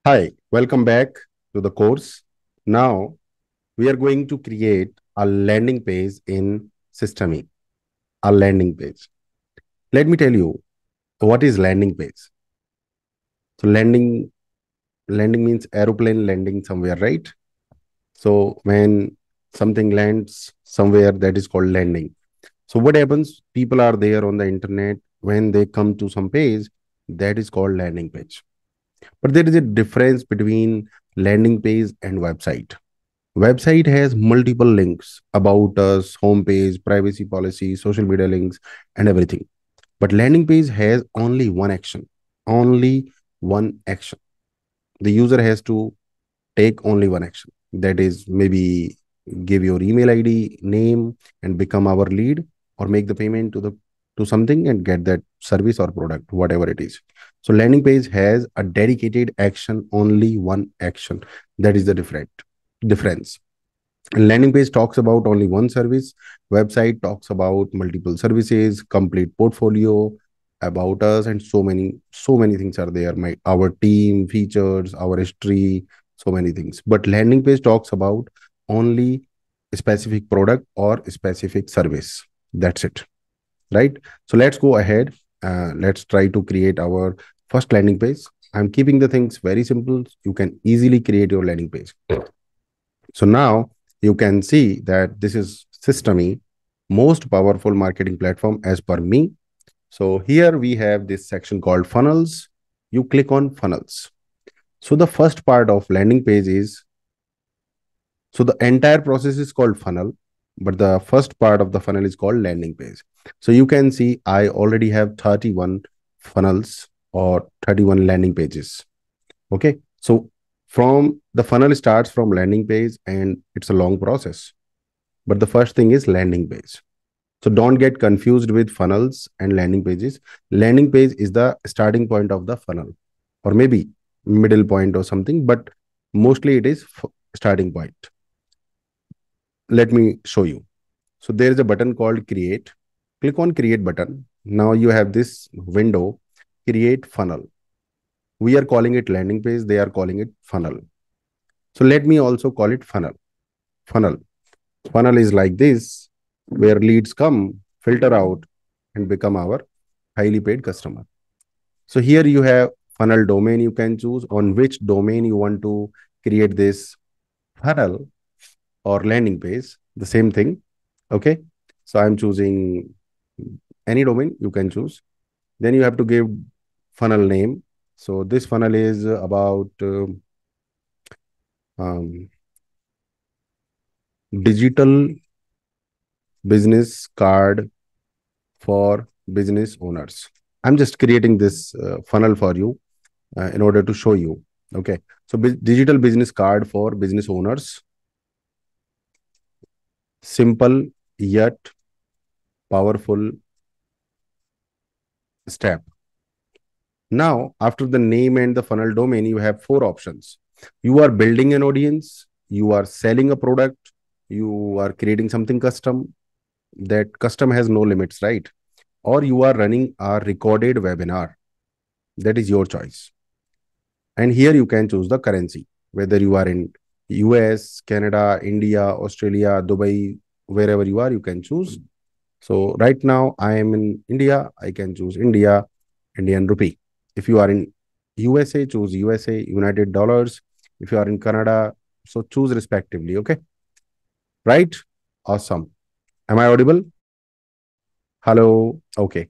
Hi, welcome back to the course. Now we are going to create a landing page in Systeme, a landing page. Let me tell you what is landing page. So landing means aeroplane landing somewhere, right? So when something lands somewhere, that is called landing. So what happens? People are there on the internet. When they come to some page, that is called landing page. But there is a difference between landing page and website. Website has multiple links about us, homepage, privacy policy, social media links, and everything. But landing page has only one action. Only one action. The user has to take only one action. That is maybe give your email ID, name, and become our lead, or make the payment to something and get that service or product, whatever it is. So landing page has a dedicated action, only one action. That is the difference. Landing page talks about only one service. Website talks about multiple services, complete portfolio, about us, and so many things are there. Our team, features, our history, so many things. But landing page talks about only a specific product or a specific service. That's it, right? So let's go ahead. Let's try to create our first landing page. I'm keeping the things very simple. You can easily create your landing page. So now you can see that this is Systeme, most powerful marketing platform as per me. So here we have this section called funnels. You click on funnels. So the first part of landing page is, so the entire process is called funnel, but the first part of the funnel is called landing page. So you can see I already have 31 funnels or 31 landing pages. Okay. So from the funnel starts from landing page and it's a long process. But the first thing is landing page. So don't get confused with funnels and landing pages. Landing page is the starting point of the funnel, or maybe middle point or something, but mostly it is starting point. Let me show you. So there is a button called create. Click on create button. Now you have this window, create funnel. We are calling it landing page. They are calling it funnel. So let me also call it funnel. Funnel. Funnel is like this, where leads come, filter out, and become our highly paid customer. So here you have funnel domain. You can choose on which domain you want to create this funnel or landing page. The same thing. Okay. So I'm choosing any domain you can choose. Then you have to give funnel name. So this funnel is about um, digital business card for business owners. I'm just creating this funnel for you in order to show you. Okay. So digital business card for business owners. Simple yet powerful step. Now, after the name and the funnel domain, you have four options. You are building an audience, you are selling a product, you are creating something custom. That custom has no limits, right? Or you are running a recorded webinar. That is your choice. And here you can choose the currency, whether you are in US, Canada, India, Australia, Dubai, wherever you are, you can choose. So right now I am in India, I can choose India, Indian rupee. If you are in USA, choose USA, United dollars. If you are in Canada, so choose respectively. Okay. Right. Awesome. Am I audible? Hello. Okay.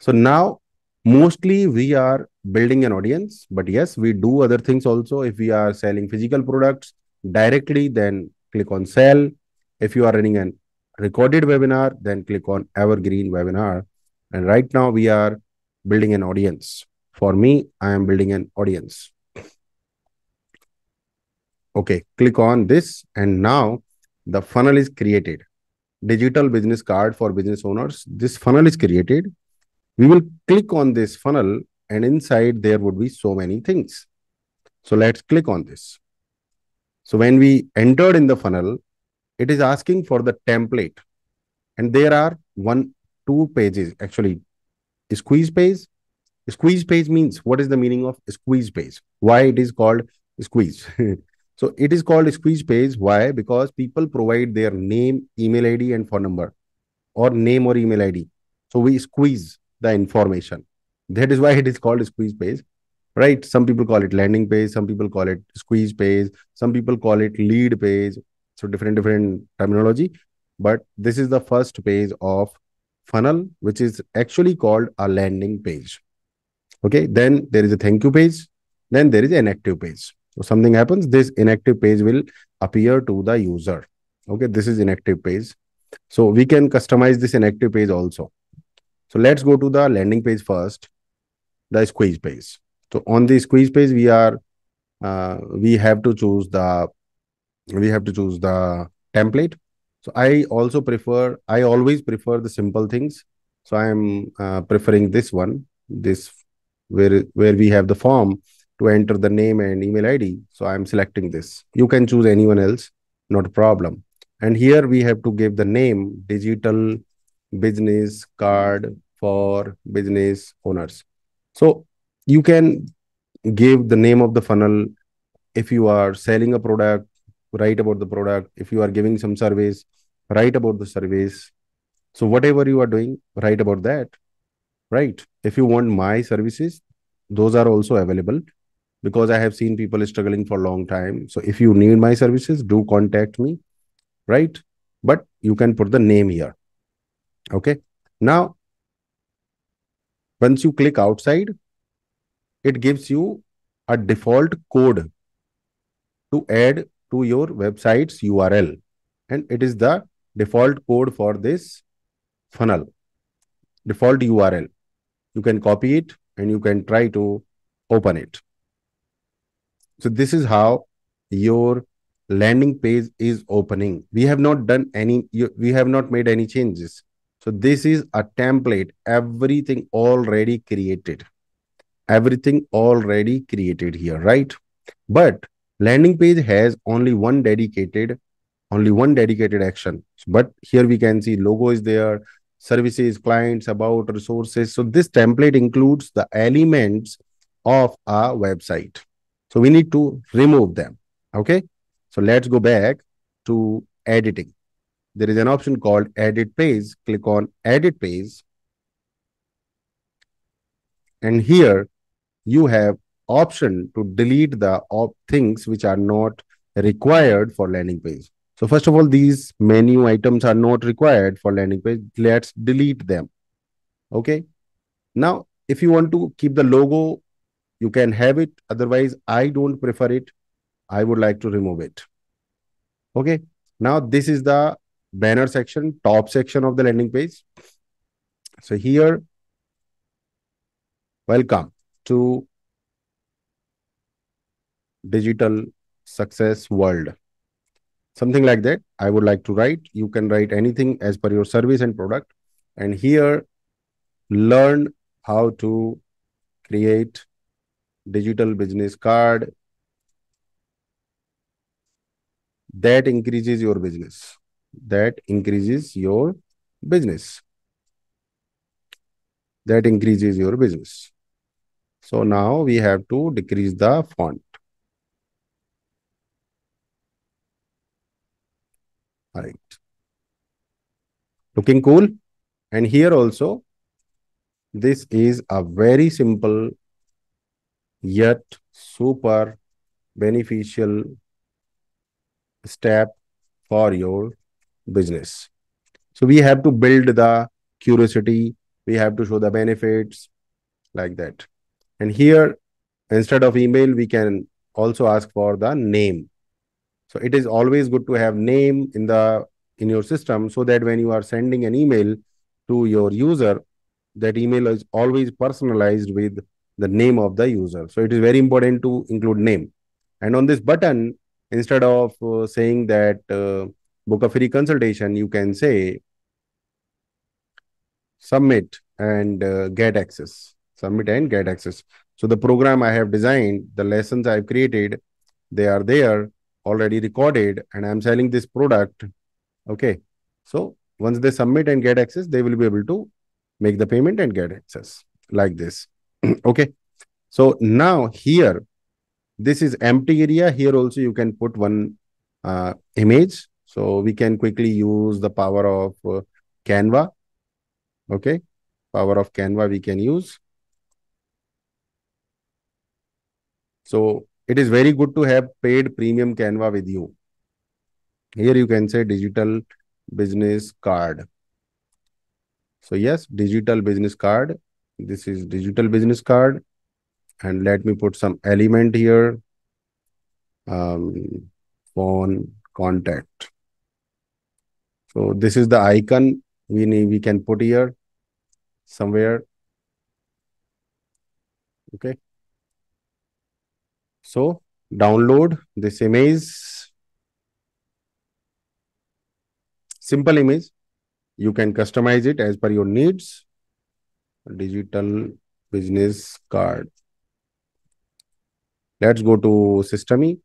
So now mostly we are building an audience, but yes, we do other things also. If we are selling physical products directly, then click on sell. If you are running an recorded webinar, then click on evergreen webinar. And right now we are building an audience. For me, I am building an audience. Okay, click on this and now the funnel is created. Digital business card for business owners. This funnel is created. We will click on this funnel and inside there would be so many things. So let's click on this. So when we entered in the funnel, it is asking for the template and there are two pages, actually squeeze page Squeeze page means, what is the meaning of squeeze page? Why it is called squeeze? So it is called squeeze page. Why? Because people provide their name, email ID, and phone number, or name or email ID. So we squeeze the information. That is why it is called squeeze page, right? Some people call it landing page, some people call it squeeze page, some people call it lead page. So different terminology. But this is the first page of funnel, which is actually called a landing page. Okay, then there is a thank you page, then there is an inactive page. So something happens, this inactive page will appear to the user. Okay, this is inactive page. So we can customize this inactive page also. So let's go to the landing page first, the squeeze page. So on the squeeze page, we have to choose the template. So I always prefer the simple things. So I am preferring this one, this where we have the form to enter the name and email ID. So I'm selecting this. You can choose anyone else, not a problem. And here we have to give the name digital business card for business owners. So you can give the name of the funnel. If you are selling a product, write about the product. If you are giving some service, write about the service. So whatever you are doing, write about that, right? If you want my services, those are also available, because I have seen people struggling for a long time. So if you need my services, do contact me, right? But you can put the name here. Okay. Now, once you click outside, it gives you a default code to add to your website's URL. And it is the default code for this funnel, default URL. You can copy it and you can try to open it. So this is how your landing page is opening. We have not done any, we have not made any changes. So this is a template, everything already created. Everything already created here, right? But landing page has only one dedicated action. But here we can see logo is there, services, clients, about, resources. So this template includes the elements of our website. So we need to remove them. Okay. So let's go back to editing. There is an option called edit page. Click on edit page. And here you have option to delete the things which are not required for landing page. So first of all, these menu items are not required for landing page. Let's delete them. Okay. Now, if you want to keep the logo, you can have it. Otherwise, I don't prefer it. I would like to remove it. Okay. Now, this is the banner section, top section of the landing page. So here, welcome to digital success world. Something like that I would like to write. You can write anything as per your service and product. And here, learn how to create digital business card that increases your business. That increases your business. That increases your business. So now we have to decrease the font. All right. Looking cool. And here also, this is a very simple yet super beneficial step for your business. So we have to build the curiosity. We have to show the benefits like that. And here, instead of email, we can also ask for the name. So it is always good to have name in your system, so that when you are sending an email to your user, that email is always personalized with the name of the user. So it is very important to include name. And on this button, instead of saying that book a free consultation, you can say submit and get access. Submit and get access. So the program I have designed, the lessons I've created, they are there already recorded, and I'm selling this product. Okay. So once they submit and get access, they will be able to make the payment and get access like this. Okay. So now here, this is empty area. Here also you can put one image. So we can quickly use the power of Canva. Okay. Power of Canva we can use. So it is very good to have paid premium Canva with you. Here you can say digital business card. So yes, digital business card. This is digital business card. And let me put some element here. Um, phone contact. So this is the icon we can put here somewhere. Okay. So download this image, simple image. You can customize it as per your needs. Digital business card. Let's go to Systeme.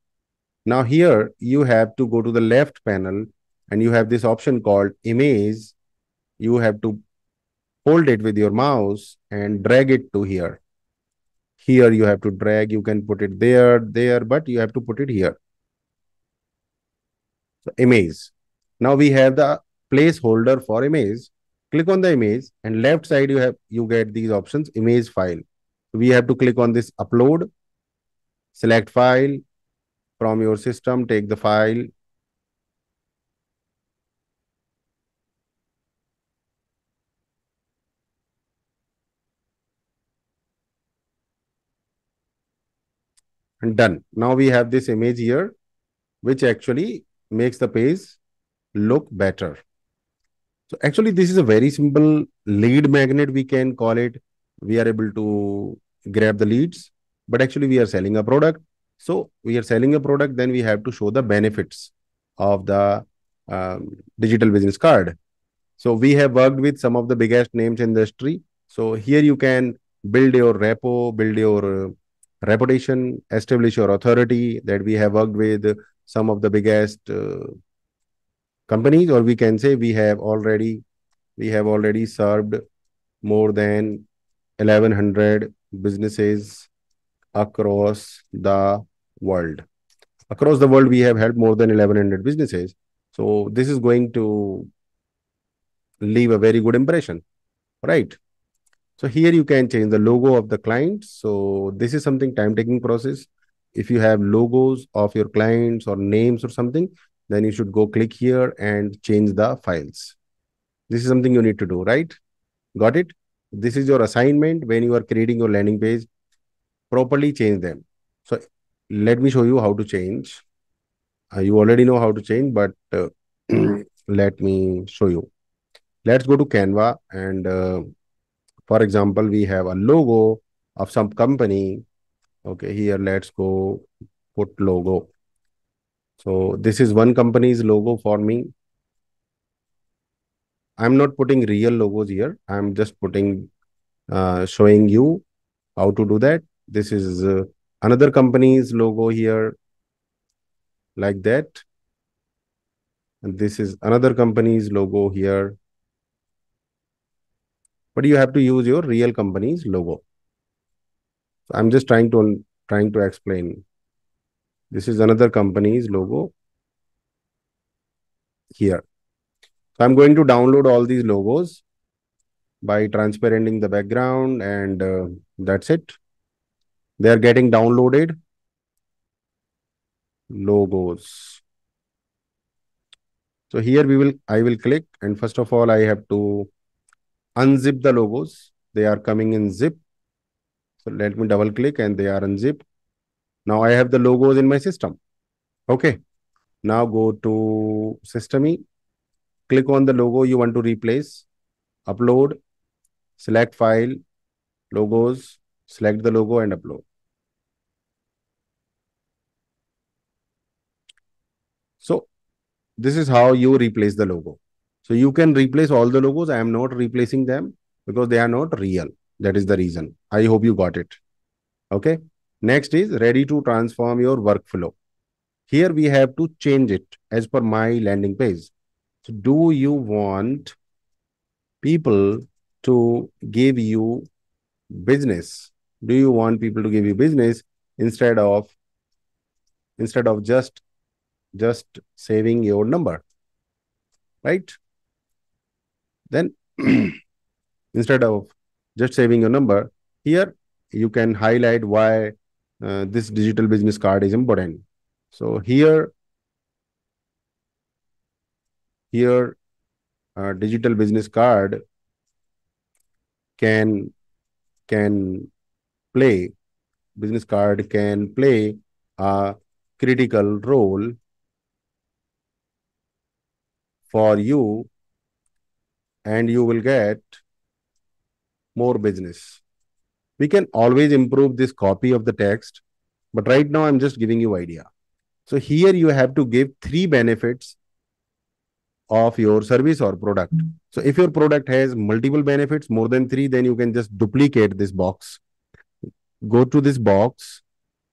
Now here you have to go to the left panel and you have this option called image. You have to hold it with your mouse and drag it to here. Here you have to drag, you can put it there, but you have to put it here. So image. Now we have the placeholder for image. Click on the image and left side you get these options, image file. We have to click on this upload, select file from your system, take the file. And done. Now we have this image here, which actually makes the page look better. So actually, this is a very simple lead magnet, we can call it. We are able to grab the leads, but actually we are selling a product. So we are selling a product, then we have to show the benefits of the digital business card. So we have worked with some of the biggest names in the industry. So here you can build your repo, build your reputation, establish your authority, that we have worked with some of the biggest companies, or we can say we have already served more than 1100 businesses across the world. Across the world, we have helped more than 1100 businesses. So this is going to leave a very good impression, right? So here you can change the logo of the client. So this is something time taking process. If you have logos of your clients or names or something, then you should go click here and change the files. This is something you need to do, right? Got it? This is your assignment when you are creating your landing page. Properly change them. So let me show you how to change. You already know how to change, but let me show you. Let's go to Canva and for example, we have a logo of some company. Okay, here let's go put logo. So this is one company's logo for me. I'm not putting real logos here. I'm just putting showing you how to do that. This is another company's logo here, like that. And this is another company's logo here. But you have to use your real company's logo. So I'm just trying to explain. This is another company's logo here. So I'm going to download all these logos by transparenting the background, and that's it. They are getting downloaded logos. So here I will click, and first of all, I have to unzip the logos. They are coming in zip. So let me double click and they are unzipped. Now I have the logos in my system. Okay. Now go to Systeme. Click on the logo you want to replace. Upload. Select file, logos. Select the logo and upload. So this is how you replace the logo. So you can replace all the logos. I am not replacing them because they are not real. That is the reason. I hope you got it. Okay. Next is ready to transform your workflow. Here we have to change it as per my landing page. So do you want people to give you business? Do you want people to give you business instead of just saving your number, right? Then instead of just saving your number, here you can highlight why this digital business card is important. So here digital business card can can play business card can play a critical role for you, and you will get more business. We can always improve this copy of the text, but right now I'm just giving you idea. So here you have to give three benefits of your service or product. So if your product has multiple benefits, more than three, then you can just duplicate this box. Go to this box.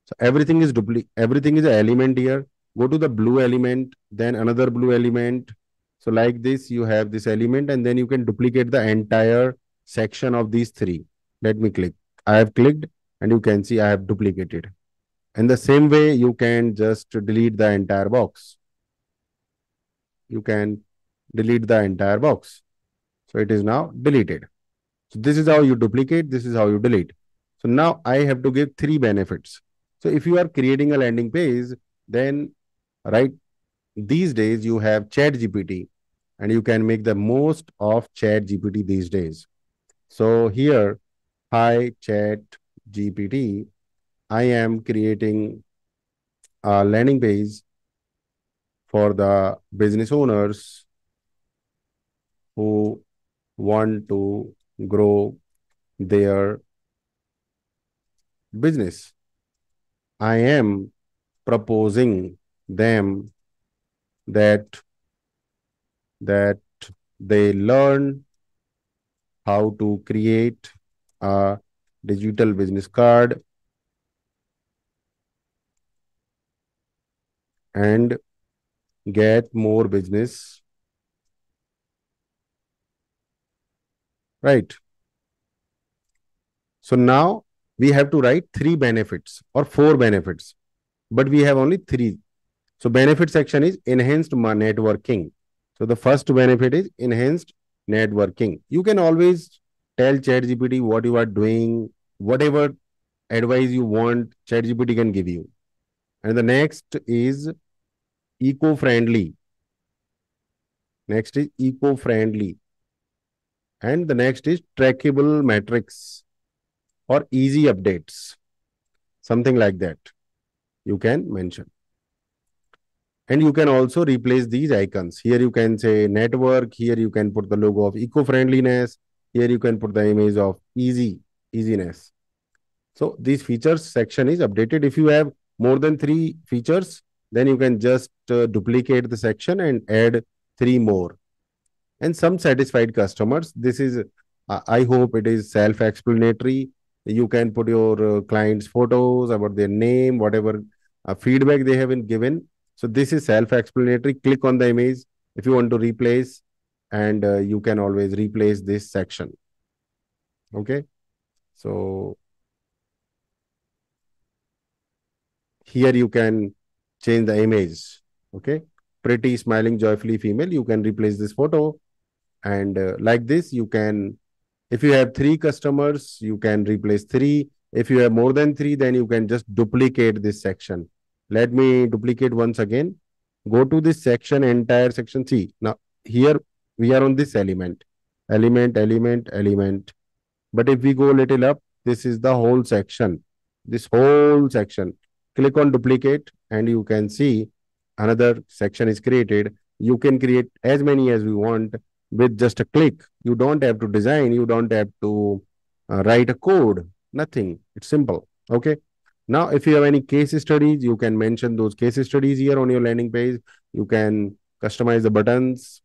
So everything is an element here. Go to the blue element, then another blue element. So like this, you have this element, and then you can duplicate the entire section of these three. Let me click. I have clicked, and you can see I have duplicated. In the same way, you can just delete the entire box. You can delete the entire box. So it is now deleted. So this is how you duplicate, this is how you delete. So now I have to give three benefits. So if you are creating a landing page, then right these days you have Chat GPT, and you can make the most of Chat GPT these days. So here, hi Chat GPT, I am creating a landing page for the business owners who want to grow their business. I am proposing them that that they learn how to create a digital business card and get more business, right? So now we have to write three benefits or four benefits, but we have only three. So benefit section is enhanced networking. So the first benefit is enhanced networking. You can always tell ChatGPT what you are doing, whatever advice you want, ChatGPT can give you. And the next is eco-friendly. Next is eco-friendly. And the next is trackable metrics or easy updates. Something like that you can mention. And you can also replace these icons. Here you can say network. Here you can put the logo of eco-friendliness. Here you can put the image of easiness. So these features section is updated. If you have more than three features, then you can just duplicate the section and add three more. And some satisfied customers, this is, I hope it is self-explanatory. You can put your clients' photos about their name, whatever feedback they have been given. So this is self-explanatory. Click on the image if you want to replace, and you can always replace this section. Okay. So here you can change the image. Okay. Pretty, smiling, joyfully female. You can replace this photo. And like this, you can, if you have three customers, you can replace three. If you have more than three, then you can just duplicate this section. Let me duplicate once again. Go to this section, entire section. See, now here we are on this element. But if we go a little up, this is the whole section. This whole section. Click on duplicate, and you can see another section is created. You can create as many as we want with just a click. You don't have to design. You don't have to write a code. Nothing. It's simple. Okay. Now, if you have any case studies, you can mention those case studies here on your landing page. You can customize the buttons.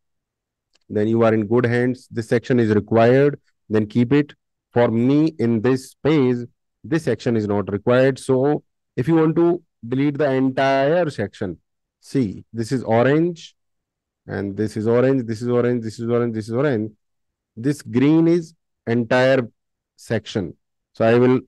Then you are in good hands. This section is required. Then keep it. For me, in this page, this section is not required. So if you want to delete the entire section, see, this is orange, and this is orange, this is orange, this is orange, this is orange. This green is entire section. So I will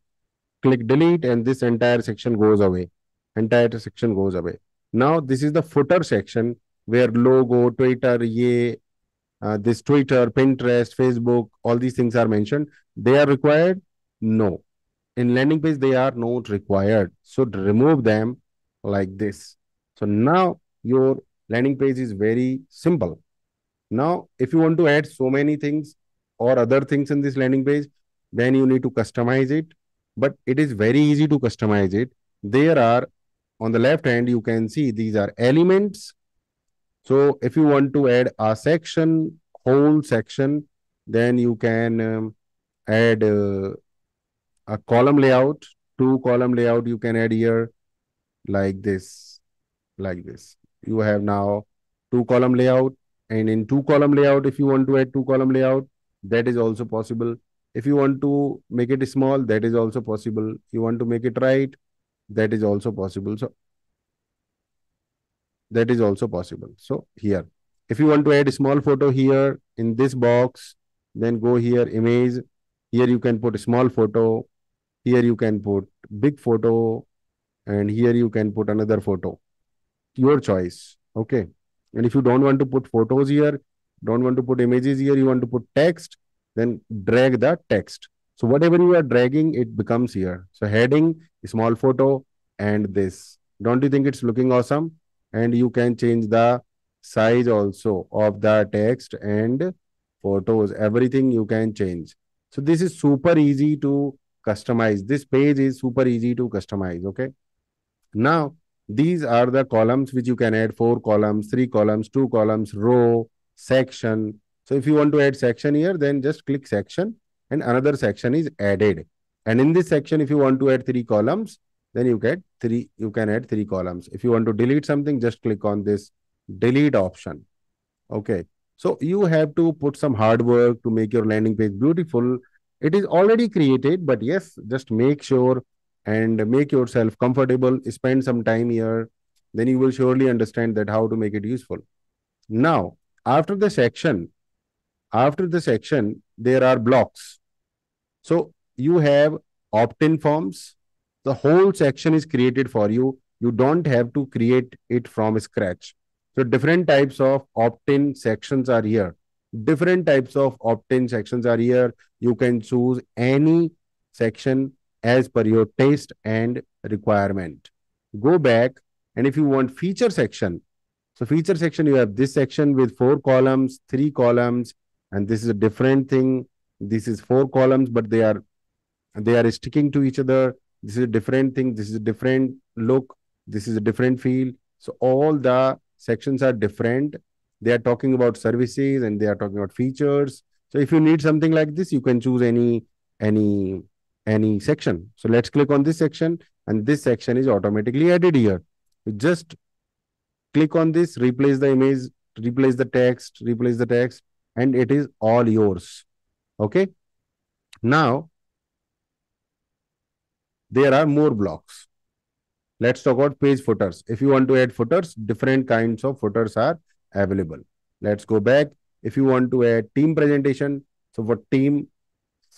click delete, and this entire section goes away. Entire section goes away. Now this is the footer section where logo, Twitter, this Twitter, Pinterest, Facebook, all these things are mentioned. They are required? No. In landing page, they are not required. So remove them like this. So now your landing page is very simple. Now, if you want to add so many things or other things in this landing page, then you need to customize it. But it is very easy to customize it. There are on the left hand, you can see these are elements. So if you want to add a section, whole section, then you can add a column layout, two column layout you can add here like this, like this. You have now two column layout, and in two column layout, if you want to add two column layout, that is also possible. If you want to make it small, that is also possible. You want to make it right, that is also possible. So that is also possible. So here, if you want to add a small photo here in this box, then go here, image. Here you can put a small photo. Here you can put big photo, and here you can put another photo. Your choice. Okay. And if you don't want to put photos here, don't want to put images here, you want to put text, then drag the text. So whatever you are dragging, it becomes here. So heading, small photo, and this. Don't you think it's looking awesome? And you can change the size also of the text and photos. Everything you can change. So this is super easy to customize. This page is super easy to customize. Okay. Now, these are the columns which you can add: four columns, three columns, two columns, row, section. So if you want to add section here, then just click section and another section is added. And in this section, if you want to add three columns, then you can add three columns. If you want to delete something, just click on this delete option. Okay. So you have to put some hard work to make your landing page beautiful. It is already created, but yes, just make sure and make yourself comfortable. Spend some time here. Then you will surely understand that how to make it useful. Now, after the section, there are blocks. So you have opt-in forms. The whole section is created for you. You don't have to create it from scratch. So different types of opt-in sections are here. Different types of opt-in sections are here. You can choose any section as per your taste and requirement. Go back, and if you want feature section, so feature section, you have this section with four columns, three columns, and this is a different thing. This is four columns, but they are sticking to each other. This is a different thing. This is a different look. This is a different feel. So all the sections are different. They are talking about services and they are talking about features. So if you need something like this, you can choose any any section. So let's click on this section, and this section is automatically added here. You just click on this, replace the image, replace the text, and it is all yours. Okay. Now there are more blocks. Let's talk about page footers. If you want to add footers, different kinds of footers are available. Let's go back. If you want to add team presentation, so for team,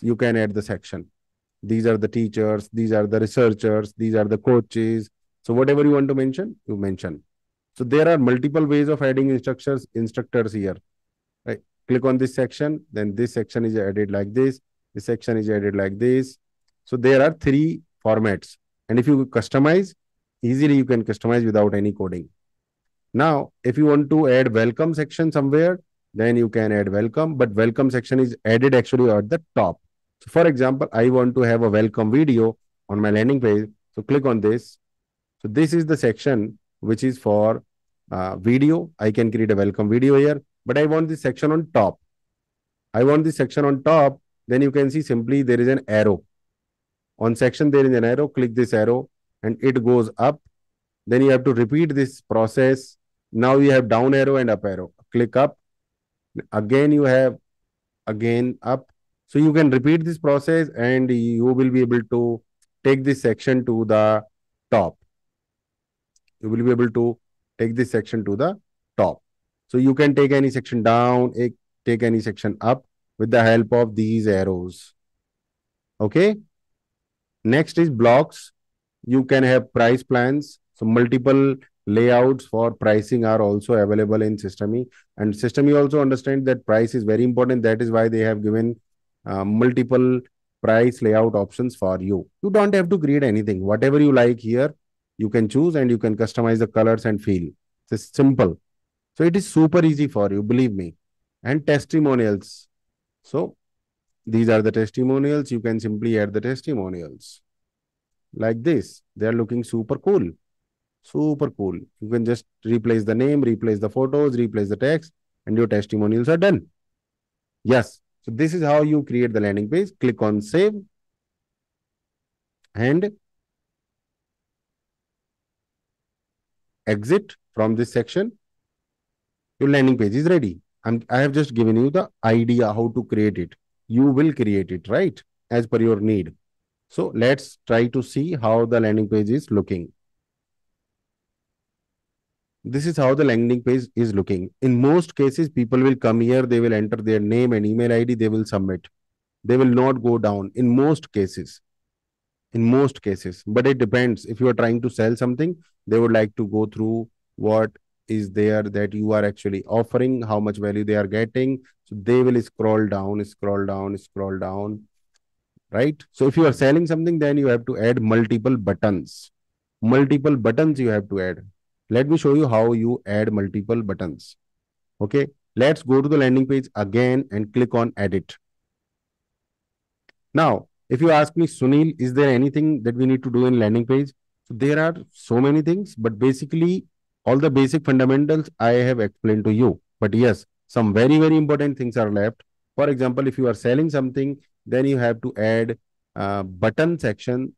you can add the section. These are the teachers, these are the researchers, these are the coaches. So whatever you want to mention, you mention. So there are multiple ways of adding instructors here. Right? Click on this section, then this section is added like this. This section is added like this. So there are three formats. And if you customize, easily you can customize without any coding. Now, if you want to add welcome section somewhere, then you can add welcome, but welcome section is added actually at the top. So for example, I want to have a welcome video on my landing page. So click on this. So this is the section which is for video. I can create a welcome video here, but I want this section on top. I want this section on top. Then you can see simply there is an arrow. On section, there is an arrow. Click this arrow and it goes up. Then you have to repeat this process. Now you have down arrow and up arrow. Click up. Again, you have again up. So you can repeat this process and you will be able to take this section to the top. You will be able to take this section to the top. So you can take any section down, take any section up with the help of these arrows. Okay. Next is blocks. You can have price plans. So multiple layouts for pricing are also available in Systeme. And Systeme also understand that price is very important. That is why they have given multiple price layout options for you. You don't have to create anything. Whatever you like here, you can choose and you can customize the colors and feel. It's simple. So it is super easy for you, believe me. And testimonials. So these are the testimonials. You can simply add the testimonials like this. They are looking super cool. Super cool. You can just replace the name, replace the photos, replace the text, and your testimonials are done. Yes. So this is how you create the landing page. Click on save and exit from this section. Your landing page is ready. I have just given you the idea how to create it. You will create it, right? As per your need. So let's try to see how the landing page is looking. This is how the landing page is looking. In most cases, people will come here, they will enter their name and email ID, they will submit. They will not go down in most cases. In most cases, but it depends. If you are trying to sell something, they would like to go through what is there that you are actually offering, how much value they are getting. So they will scroll down, scroll down, scroll down, right? So if you are selling something, then you have to add multiple buttons. Multiple buttons you have to add. Let me show you how you add multiple buttons. Okay, let's go to the landing page again and click on edit. Now, if you ask me, Sunil, is there anything that we need to do in landing page? So there are so many things, but basically all the basic fundamentals I have explained to you. But yes, some very, very important things are left. For example, if you are selling something, then you have to add a button section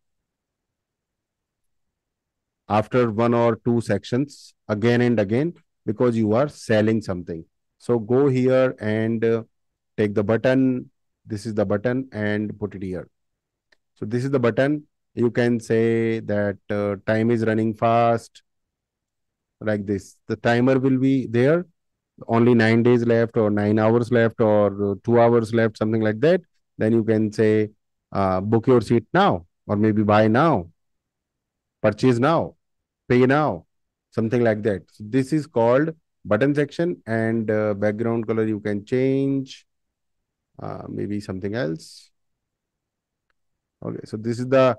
after one or two sections again and again because you are selling something. So go here and take the button. This is the button and put it here. So this is the button. You can say that time is running fast like this. The timer will be there. Only 9 days left or 9 hours left or 2 hours left, something like that. Then you can say book your seat now or maybe buy now, purchase now, pay now, something like that. So this is called button section and background color you can change, maybe something else. Okay, so this is the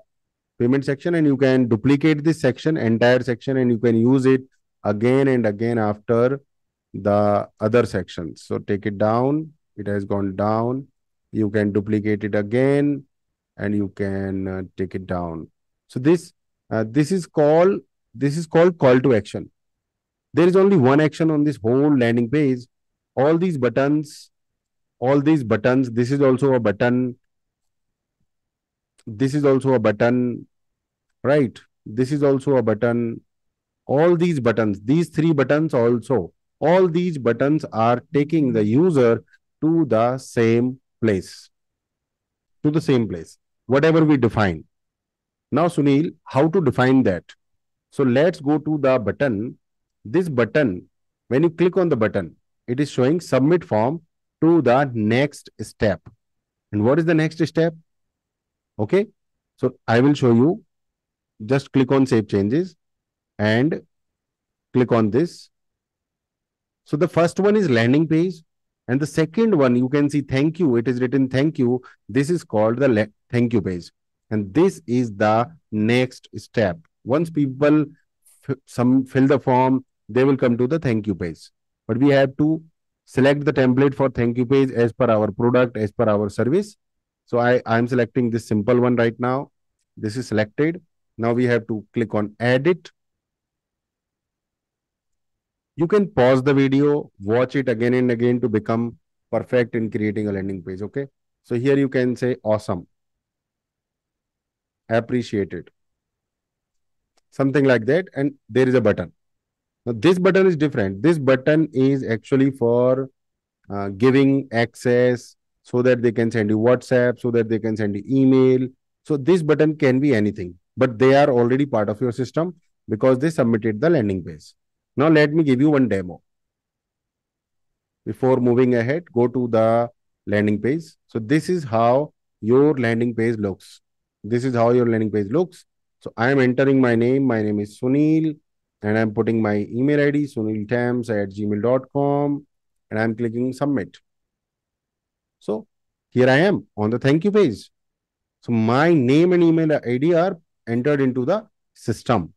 payment section and you can duplicate this section, entire section, and you can use it again and again after the other sections. So take it down. It has gone down. You can duplicate it again and you can take it down. So this is called call to action. There is only one action on this whole landing page. All these buttons, this is also a button. This is also a button, right? This is also a button. All these buttons, these three buttons also, all these buttons are taking the user to the same place, whatever we define. Now, Sunil, how to define that? So let's go to the button. This button, when you click on the button, it is showing submit form to the next step. And what is the next step? Okay. So I will show you. Just click on save changes and click on this. So the first one is landing page. And the second one, you can see thank you. It is written thank you. This is called the thank you page. And this is the next step. Once people fill the form, they will come to the thank you page. But we have to select the template for thank you page as per our product, as per our service. So I am selecting this simple one right now. This is selected. Now we have to click on edit. You can pause the video, watch it again and again to become perfect in creating a landing page. Okay. So here you can say awesome, appreciate it, something like that. And there is a button. Now this button is different. This button is actually for giving access so that they can send you WhatsApp, so that they can send you email. So this button can be anything, but they are already part of your system because they submitted the landing page. Now let me give you one demo. Before moving ahead, go to the landing page. So this is how your landing page looks. This is how your landing page looks. So I am entering my name. My name is Sunil, and I'm putting my email ID, suniltams@gmail.com, and I'm clicking submit. So here I am on the thank you page. So my name and email ID are entered into the system,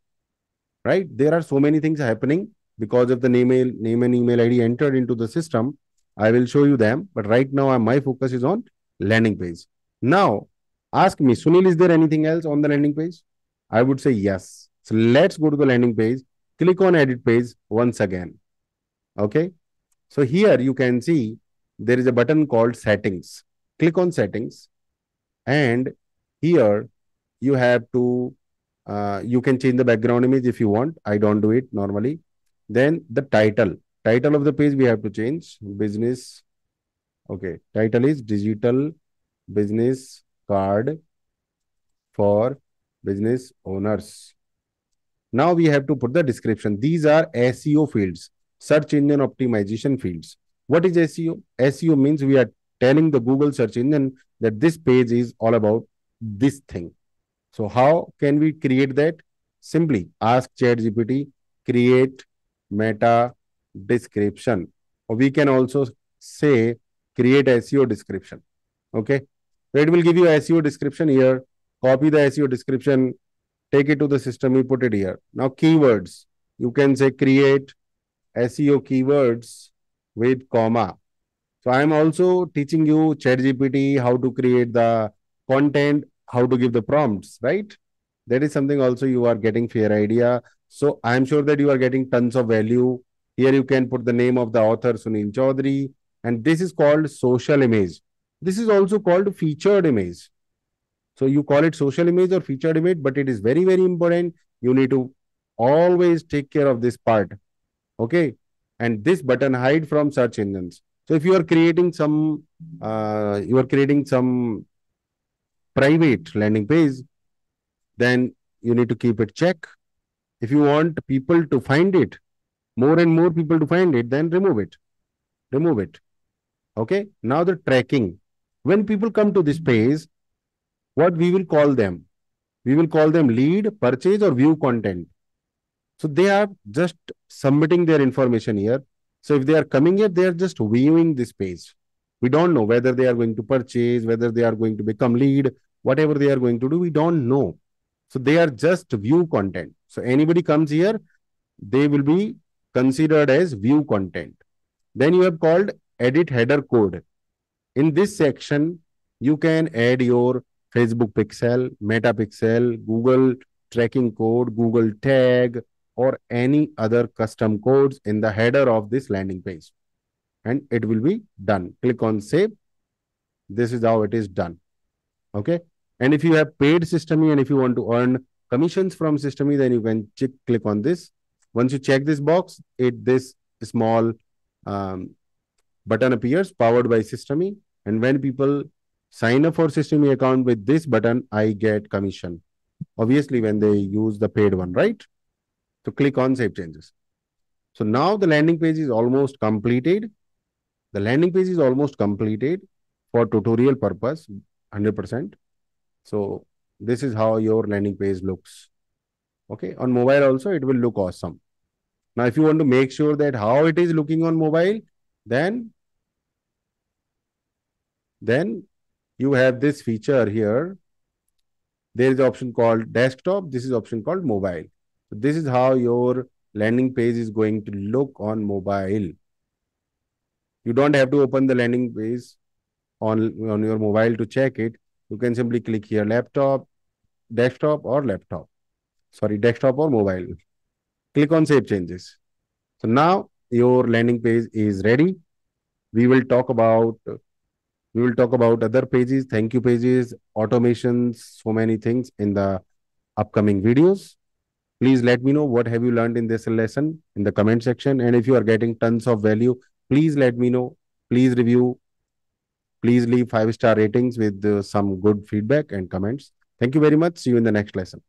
right? There are so many things happening because of the name and email ID entered into the system. I will show you them, but right now my focus is on landing page. Now, ask me, Sunil, is there anything else on the landing page? I would say yes. So let's go to the landing page. Click on edit page once again. Okay. So here you can see there is a button called settings. Click on settings, and here you have to you can change the background image if you want. I don't do it normally. Then the title of the page we have to change. Business. Okay, title is digital business card for business owners. Now we have to put the description. These are SEO fields, search engine optimization fields. What is SEO? SEO means we are telling the Google search engine that this page is all about this thing. So how can we create that? Simply ask ChatGPT, create meta description. Or we can also say create SEO description. Okay. So it will give you SEO description here. Copy the SEO description, take it to the system, you put it here. Now keywords. You can say create SEO keywords with comma. So I am also teaching you ChatGPT how to create the content, how to give the prompts, right? That is something also you are getting fair idea. So I am sure that you are getting tons of value. Here you can put the name of the author, Sunil Chaudhary, and this is called social image. This is also called featured image. So you call it social image or featured image, but it is very, very important. You need to always take care of this part. Okay. And this button hide from search engines. So if you are creating some private landing page, then you need to keep it check. If you want people to find it, more and more people to find it, then remove it. Remove it. Okay. Now the tracking. When people come to this page, what we will call them? We will call them lead, purchase, or view content. So they are just submitting their information here. So if they are coming here, they are just viewing this page. We don't know whether they are going to purchase, whether they are going to become lead, whatever they are going to do, we don't know. So they are just view content. So anybody comes here, they will be considered as view content. Then you have called edit header code. In this section, you can add your Facebook pixel, Meta pixel, Google tracking code, Google tag, or any other custom codes in the header of this landing page. And it will be done. Click on save. This is how it is done. Okay. And if you have paid Systeme and if you want to earn commissions from Systeme, then you can click on this. Once you check this box, this small button appears, powered by Systeme. And when people sign up for Systeme account with this button, I get commission. Obviously, when they use the paid one, right? So click on Save Changes. So now the landing page is almost completed. The landing page is almost completed for tutorial purpose, 100%. So this is how your landing page looks. Okay. On mobile also, it will look awesome. Now, if you want to make sure that how it is looking on mobile, then you have this feature here. There is an option called desktop. This is option called mobile. So this is how your landing page is going to look on mobile. You don't have to open the landing page on your mobile to check it. You can simply click here, desktop or mobile. Click on Save Changes. So now your landing page is ready. We will talk about other pages, thank you pages, automations, so many things in the upcoming videos. Please let me know what have you learned in this lesson in the comment section. And if you are getting tons of value, please let me know. Please review. Please leave 5-star ratings with some good feedback and comments. Thank you very much. See you in the next lesson.